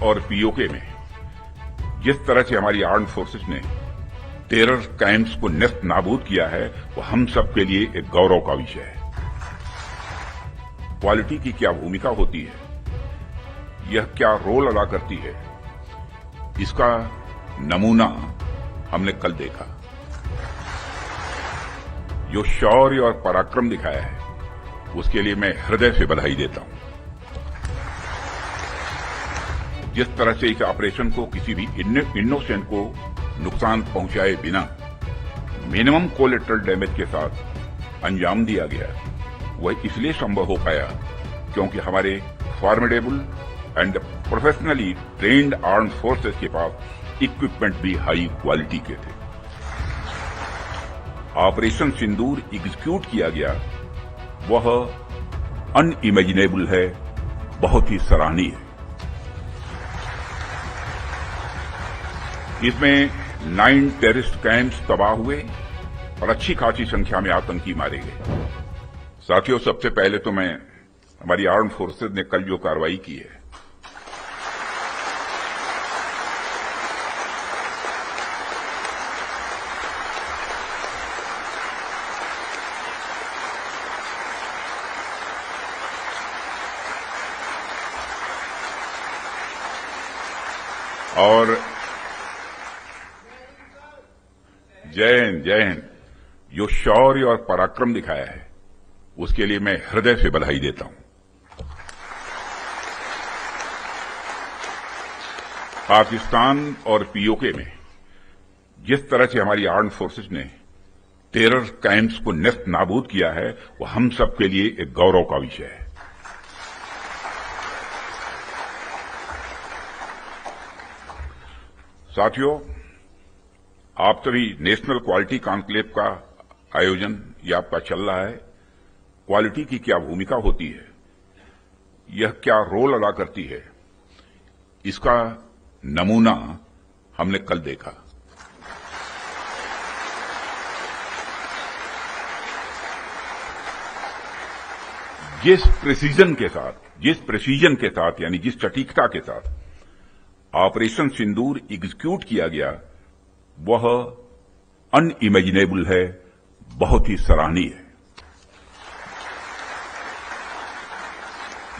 और पीओके में जिस तरह से हमारी आर्म्ड फोर्सेस ने टेरर कैंप्स को नेस्त नाबूद किया है, वो हम सब के लिए एक गौरव का विषय है। क्वालिटी की क्या भूमिका होती है, यह क्या रोल अदा करती है, इसका नमूना हमने कल देखा। जो शौर्य और पराक्रम दिखाया है, उसके लिए मैं हृदय से बधाई देता हूं। जिस तरह से इस ऑपरेशन को किसी भी इनोसेंट को नुकसान पहुंचाए बिना मिनिमम कोलेटरल डैमेज के साथ अंजाम दिया गया, वह इसलिए संभव हो पाया क्योंकि हमारे formidable and professionally trained arm forces के पास इक्विपमेंट भी हाई क्वालिटी के थे। ऑपरेशन सिंदूर एग्जीक्यूट किया गया, वह अनइमेजिनेबल है, बहुत ही सराहनीय है। इसमें 9 टेररिस्ट कैंप्स तबाह हुए और अच्छी खासी संख्या में आतंकी मारे गए। साथियों, सबसे पहले तो मैं हमारी आर्म फोर्सेज ने कल जो कार्रवाई की है, और जय हिंद, जो शौर्य और पराक्रम दिखाया है, उसके लिए मैं हृदय से बधाई देता हूं। पाकिस्तान और पीओके में जिस तरह से हमारी आर्म फोर्सेस ने टेरर कैंप्स को नेस्त नाबूद किया है, वो हम सब के लिए एक गौरव का विषय है। साथियों, आप सभी नेशनल क्वालिटी कॉन्क्लेव का आयोजन ये आपका चल रहा है। क्वालिटी की क्या भूमिका होती है, यह क्या रोल अदा करती है, इसका नमूना हमने कल देखा। जिस प्रिसीजन के साथ यानी जिस सटीकता के साथ ऑपरेशन सिंदूर एग्जीक्यूट किया गया, वह अनइमेजिनेबल है, बहुत ही सराहनीय है।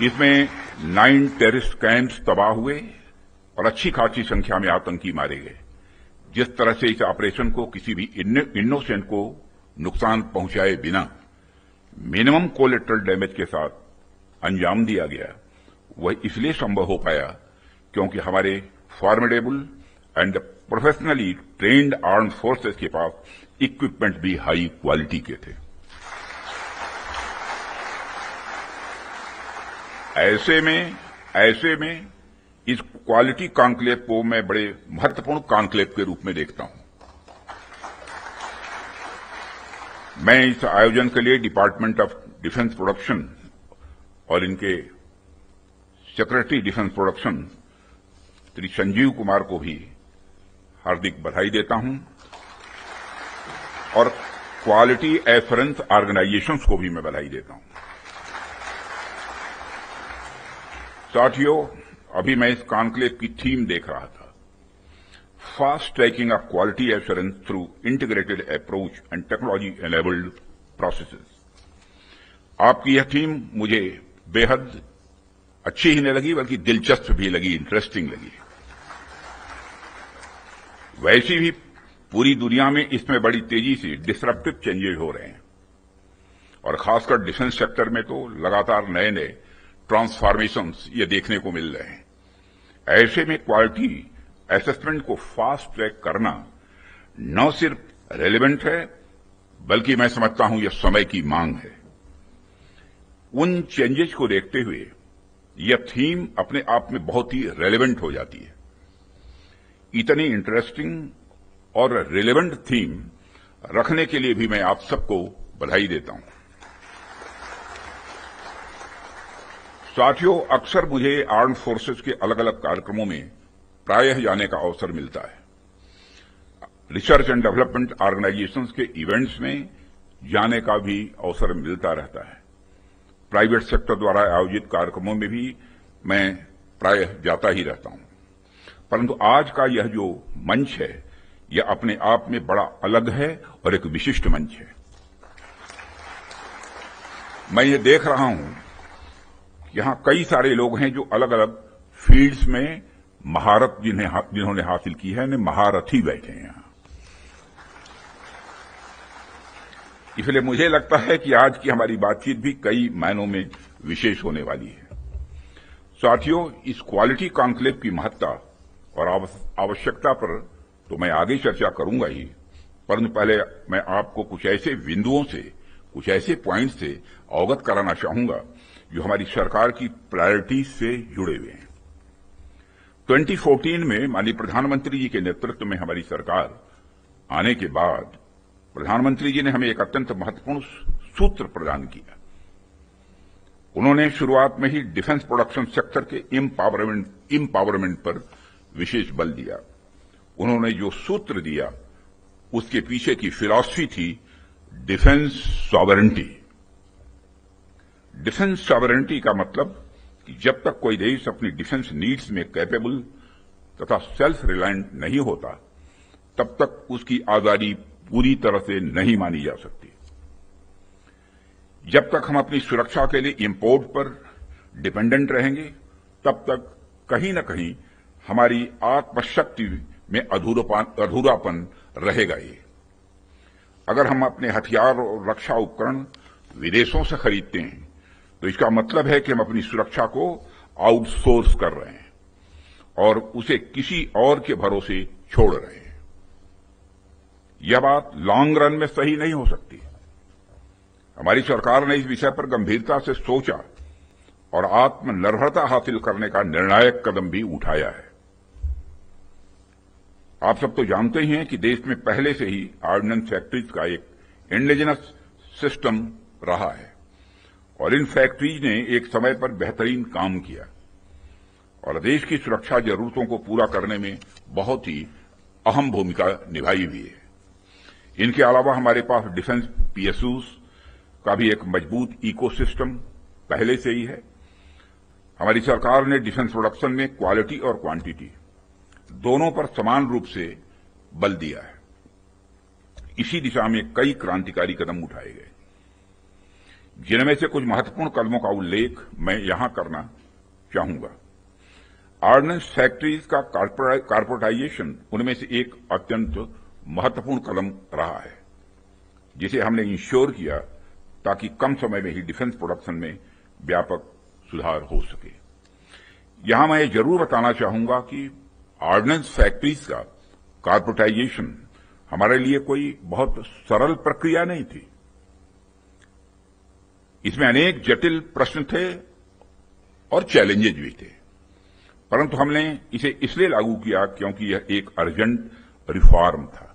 इसमें 9 टेररिस्ट कैंप्स तबाह हुए और अच्छी खासी संख्या में आतंकी मारे गए। जिस तरह से इस ऑपरेशन को किसी भी इनोसेंट को नुकसान पहुंचाए बिना मिनिमम कोलेटरल डैमेज के साथ अंजाम दिया गया, वह इसलिए संभव हो पाया क्योंकि हमारे formidable and professionally trained arm forces के पास इक्विपमेंट भी हाई क्वालिटी के थे। ऐसे में इस क्वालिटी कॉन्क्लेव को मैं बड़े महत्वपूर्ण कॉन्क्लेव के रूप में देखता हूं। मैं इस आयोजन के लिए डिपार्टमेंट ऑफ डिफेंस प्रोडक्शन और इनके secretary defence production Shri Sanjeev Kumar को भी हार्दिक बधाई देता हूं और क्वालिटी एश्योरेंस ऑर्गेनाइजेशंस को भी मैं बधाई देता हूं। साथियों, अभी मैं इस कॉन्क्लेव की थीम देख रहा था, fast tracking of quality assurance through integrated approach and technology enabled processes. आपकी यह थीम मुझे बेहद अच्छी ही नहीं लगी, बल्कि दिलचस्प भी लगी, इंटरेस्टिंग लगी। वैसे भी पूरी दुनिया में इसमें बड़ी तेजी से डिसरप्टिव चेंजेस हो रहे हैं और खासकर डिफेंस सेक्टर में तो लगातार नए नए ट्रांसफॉर्मेशंस ये देखने को मिल रहे हैं। ऐसे में क्वालिटी असेसमेंट को फास्ट ट्रैक करना न सिर्फ रेलेवेंट है, बल्कि मैं समझता हूं यह समय की मांग है। उन चेंजेस को देखते हुए यह थीम अपने आप में बहुत ही रेलेवेंट हो जाती है। इतनी इंटरेस्टिंग और रेलेवेंट थीम रखने के लिए भी मैं आप सबको बधाई देता हूं। साथियों, अक्सर मुझे आर्म्ड फोर्सेस के अलग अलग कार्यक्रमों में प्रायः जाने का अवसर मिलता है। रिसर्च एंड डेवलपमेंट ऑर्गेनाइजेशंस के इवेंट्स में जाने का भी अवसर मिलता रहता है। प्राइवेट सेक्टर द्वारा आयोजित कार्यक्रमों में भी मैं प्रायः जाता ही रहता हूं। परंतु आज का यह जो मंच है यह अपने आप में बड़ा अलग है और एक विशिष्ट मंच है। मैं ये देख रहा हूं कि यहां कई सारे लोग हैं जो अलग अलग फील्ड्स में महारत जिन्होंने हासिल की है, महारथी बैठे हैं यहां। इसलिए मुझे लगता है कि आज की हमारी बातचीत भी कई मायनों में विशेष होने वाली है। साथियों, इस क्वालिटी कॉन्क्लेव की महत्ता और आवश्यकता पर तो मैं आगे चर्चा करूंगा ही, परंतु पहले मैं आपको कुछ ऐसे बिंदुओं से, कुछ ऐसे पॉइंट से अवगत कराना चाहूंगा जो हमारी सरकार की प्रायोरिटीज से जुड़े हुए हैं। 2014 में माननीय प्रधानमंत्री जी के नेतृत्व में हमारी सरकार आने के बाद प्रधानमंत्री जी ने हमें एक अत्यंत महत्वपूर्ण सूत्र प्रदान किया। उन्होंने शुरुआत में ही डिफेंस प्रोडक्शन सेक्टर के एम्पावरमेंट पर विशेष बल दिया। उन्होंने जो सूत्र दिया उसके पीछे की फिलॉसफी थी डिफेंस सॉवरेंटी। डिफेंस सॉवरेंटी का मतलब कि जब तक कोई देश अपनी डिफेंस नीड्स में कैपेबल तथा सेल्फ रिलायंट नहीं होता, तब तक उसकी आजादी पूरी तरह से नहीं मानी जा सकती। जब तक हम अपनी सुरक्षा के लिए इंपोर्ट पर डिपेंडेंट रहेंगे, तब तक कहीं न कहीं हमारी आत्मशक्ति में अधूरापन रहेगा ही। अगर हम अपने हथियार और रक्षा उपकरण विदेशों से खरीदते हैं, तो इसका मतलब है कि हम अपनी सुरक्षा को आउटसोर्स कर रहे हैं और उसे किसी और के भरोसे छोड़ रहे हैं। यह बात लॉन्ग रन में सही नहीं हो सकती। हमारी सरकार ने इस विषय पर गंभीरता से सोचा और आत्मनिर्भरता हासिल करने का निर्णायक कदम भी उठाया है। आप सब तो जानते ही हैं कि देश में पहले से ही ऑर्डिनेंस फैक्ट्रीज का एक इंडिजिनस सिस्टम रहा है और इन फैक्ट्रीज ने एक समय पर बेहतरीन काम किया और देश की सुरक्षा जरूरतों को पूरा करने में बहुत ही अहम भूमिका निभाई हुई है। इनके अलावा हमारे पास डिफेंस पीएसयूज का भी एक मजबूत इकोसिस्टम पहले से ही है। हमारी सरकार ने डिफेंस प्रोडक्शन में क्वालिटी और क्वांटिटी दोनों पर समान रूप से बल दिया है। इसी दिशा में कई क्रांतिकारी कदम उठाए गए, जिनमें से कुछ महत्वपूर्ण कदमों का उल्लेख मैं यहां करना चाहूंगा। ऑर्डिनेंस फैक्ट्रीज का कॉर्पोरेटाइजेशन उनमें से एक अत्यंत महत्वपूर्ण कदम रहा है, जिसे हमने इंश्योर किया ताकि कम समय में ही डिफेंस प्रोडक्शन में व्यापक सुधार हो सके। यहां मैं जरूर बताना चाहूंगा कि ऑर्डिनेंस फैक्ट्रीज का कॉर्पोरेटाइजेशन हमारे लिए कोई बहुत सरल प्रक्रिया नहीं थी। इसमें अनेक जटिल प्रश्न थे और चैलेंजेज भी थे, परंतु हमने इसे इसलिए लागू किया क्योंकि यह एक अर्जेंट रिफॉर्म था।